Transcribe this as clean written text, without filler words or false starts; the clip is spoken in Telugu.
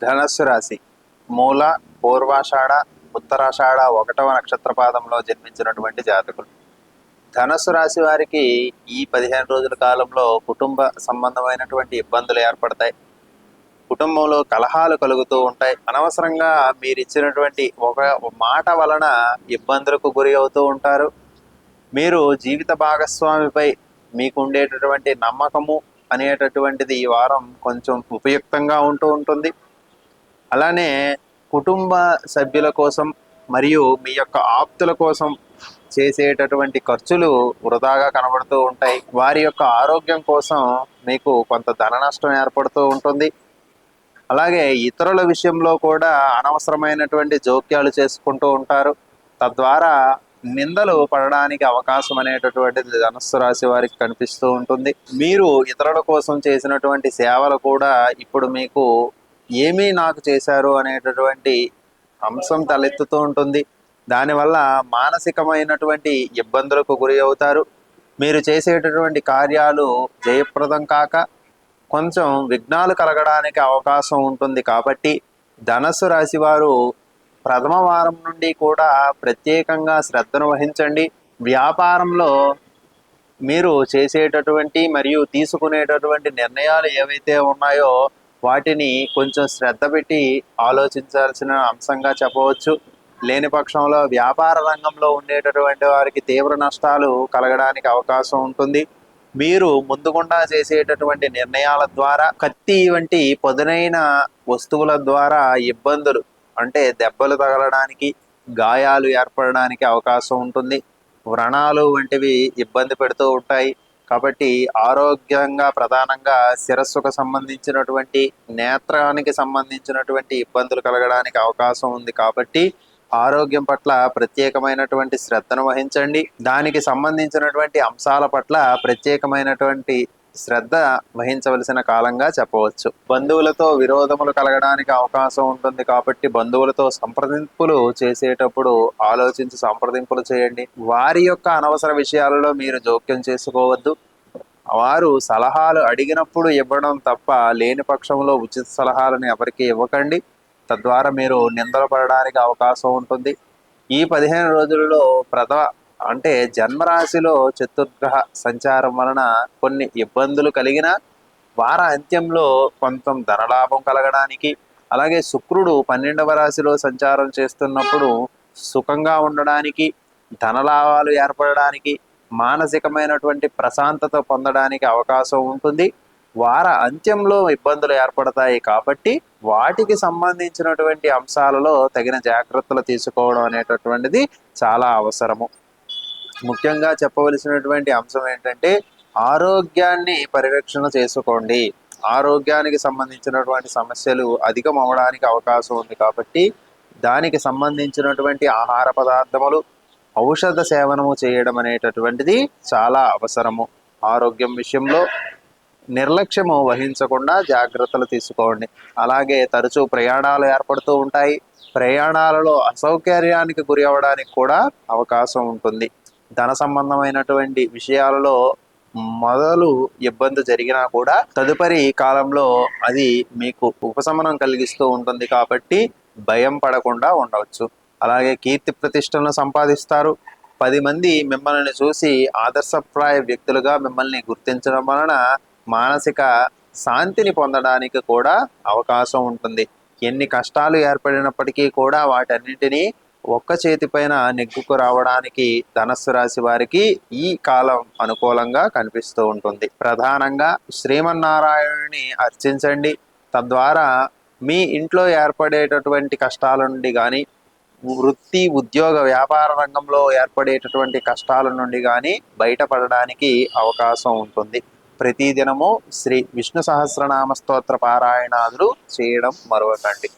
ధనస్సు రాశి మూల, పూర్వాషాఢ, ఉత్తరాషాఢ 1వ నక్షత్ర పాదంలో జన్మించినటువంటి జాతకులు. ధనస్సు రాశి వారికి ఈ 15 రోజుల కాలంలో కుటుంబ సంబంధమైనటువంటి ఇబ్బందులు ఏర్పడతాయి. కుటుంబంలో కలహాలు కలుగుతూ ఉంటాయి. అనవసరంగా మీరు ఇచ్చినటువంటి ఒక మాట వలన ఇబ్బందులకు గురి అవుతూ ఉంటారు. మీరు జీవిత భాగస్వామిపై మీకు ఉండేటటువంటి నమ్మకము అనేటటువంటిది ఈ వారం కొంచెం ఉపయుక్తంగా ఉంటూ ఉంటుంది. అలానే కుటుంబ సభ్యుల కోసం మరియు మీ యొక్క ఆప్తుల కోసం చేసేటటువంటి ఖర్చులు వృధాగా కనబడుతూ ఉంటాయి. వారి యొక్క ఆరోగ్యం కోసం మీకు కొంత ధన నష్టం ఏర్పడుతూ ఉంటుంది. అలాగే ఇతరుల విషయంలో కూడా అనవసరమైనటువంటి జోక్యాలు చేసుకుంటూ ఉంటారు. తద్వారా నిందలు పడడానికి అవకాశం అనేటటువంటిది ధనుస్సు రాశి వారికి కనిపిస్తూ ఉంటుంది. మీరు ఇతరుల కోసం చేసినటువంటి సేవలు కూడా ఇప్పుడు మీకు ఏమీ నాకు చేశారు అనేటటువంటి అంశం తలెత్తుతూ ఉంటుంది. దానివల్ల మానసికమైనటువంటి ఇబ్బందులకు గురి అవుతారు. మీరు చేసేటటువంటి కార్యాలు జయప్రదం కాక కొంచెం విఘ్నాలు కలగడానికి అవకాశం ఉంటుంది. కాబట్టి ధనస్సు రాశి వారు ప్రథమ వారం నుండి కూడా ప్రత్యేకంగా శ్రద్ధను వహించండి. వ్యాపారంలో మీరు చేసేటటువంటి మరియు తీసుకునేటటువంటి నిర్ణయాలు ఏవైతే ఉన్నాయో వాటిని కొంచెం శ్రద్ధ పెట్టి ఆలోచించాల్సిన అంశంగా చెప్పవచ్చు. లేని పక్షంలో వ్యాపార రంగంలో ఉండేటటువంటి వారికి తీవ్ర నష్టాలు కలగడానికి అవకాశం ఉంటుంది. మీరు ముందుగుండా చేసేటటువంటి నిర్ణయాల ద్వారా కత్తి వంటి పదునైన వస్తువుల ద్వారా ఇబ్బందులు అంటే దెబ్బలు తగలడానికి, గాయాలు ఏర్పడడానికి అవకాశం ఉంటుంది. వ్రణాలు వంటివి ఇబ్బంది పెడుతూ ఉంటాయి. కాబట్టి ఆరోగ్యంగా ప్రధానంగా శిరస్సుకు సంబంధించినటువంటి, నేత్రానికి సంబంధించినటువంటి ఇబ్బందులు కలగడానికి అవకాశం ఉంది. కాబట్టి ఆరోగ్యం పట్ల ప్రత్యేకమైనటువంటి శ్రద్ధను వహించండి. దానికి సంబంధించినటువంటి అంశాల పట్ల ప్రత్యేకమైనటువంటి శ్రద్ధ వహించవలసిన కాలంగా చెప్పవచ్చు. బంధువులతో విరోధములు కలగడానికి అవకాశం ఉంటుంది. కాబట్టి బంధువులతో సంప్రదింపులు చేసేటప్పుడు ఆలోచించి సంప్రదింపులు చేయండి. వారి యొక్క అనవసర విషయాలలో మీరు జోక్యం చేసుకోవద్దు. వారు సలహాలు అడిగినప్పుడు ఇవ్వడం తప్ప లేని పక్షంలో ఉచిత సలహాలను ఎవరికి ఇవ్వకండి. తద్వారా మీరు నిందలు పడడానికి అవకాశం ఉంటుంది. ఈ 15 రోజులలో అంటే జన్మరాశిలో చతుర్గ్రహ సంచారం వలన కొన్ని ఇబ్బందులు కలిగిన వార అంత్యంలో కొంచెం ధనలాభం కలగడానికి, అలాగే శుక్రుడు 12వ రాశిలో సంచారం చేస్తున్నప్పుడు సుఖంగా ఉండడానికి, ధనలాభాలు ఏర్పడడానికి, మానసికమైనటువంటి ప్రశాంతత పొందడానికి అవకాశం ఉంటుంది. వార అంత్యంలో ఇబ్బందులు ఏర్పడతాయి. కాబట్టి వాటికి సంబంధించినటువంటి అంశాలలో తగిన జాగ్రత్తలు తీసుకోవడం అనేటటువంటిది చాలా అవసరము. ముఖ్యంగా చెప్పవలసినటువంటి అంశం ఏంటంటే ఆరోగ్యాన్ని పరిరక్షణ చేసుకోండి. ఆరోగ్యానికి సంబంధించినటువంటి సమస్యలు అధికం అవడానికి అవకాశం ఉంది. కాబట్టి దానికి సంబంధించినటువంటి ఆహార పదార్థములు, ఔషధ సేవనము చేయడం అనేటటువంటిది చాలా అవసరము. ఆరోగ్యం విషయంలో నిర్లక్ష్యము వహించకుండా జాగ్రత్తలు తీసుకోండి. అలాగే తరచూ ప్రయాణాలు ఏర్పడుతూ ఉంటాయి. ప్రయాణాలలో అసౌకర్యానికి గురి అవ్వడానికి కూడా అవకాశం ఉంటుంది. ధన సంబంధమైనటువంటి విషయాలలో మొదలు ఇబ్బంది జరిగినా కూడా తదుపరి కాలంలో అది మీకు ఉపశమనం కలిగిస్తూ ఉంటుంది. కాబట్టి భయం పడకుండా ఉండవచ్చు. అలాగే కీర్తి ప్రతిష్టలను సంపాదిస్తారు. 10 మంది మిమ్మల్ని చూసి ఆదర్శప్రాయ వ్యక్తులుగా మిమ్మల్ని గుర్తించడం వలన మానసిక శాంతిని పొందడానికి కూడా అవకాశం ఉంటుంది. ఎన్ని కష్టాలు ఏర్పడినప్పటికీ కూడా వాటన్నింటినీ ఒక్క చేతిపైన నెగ్గుకు రావడానికి ధనస్సు రాశి వారికి ఈ కాలం అనుకూలంగా కనిపిస్తూ ఉంటుంది. ప్రధానంగా శ్రీమన్నారాయణుని అర్చించండి. తద్వారా మీ ఇంట్లో ఏర్పడేటటువంటి కష్టాల నుండి కానీ, వృత్తి, ఉద్యోగ, వ్యాపార రంగంలో ఏర్పడేటటువంటి కష్టాల నుండి కానీ బయటపడడానికి అవకాశం ఉంటుంది. ప్రతిదినము శ్రీ విష్ణు సహస్రనామ స్తోత్ర పారాయణాదులు చేయడం మరవకండి.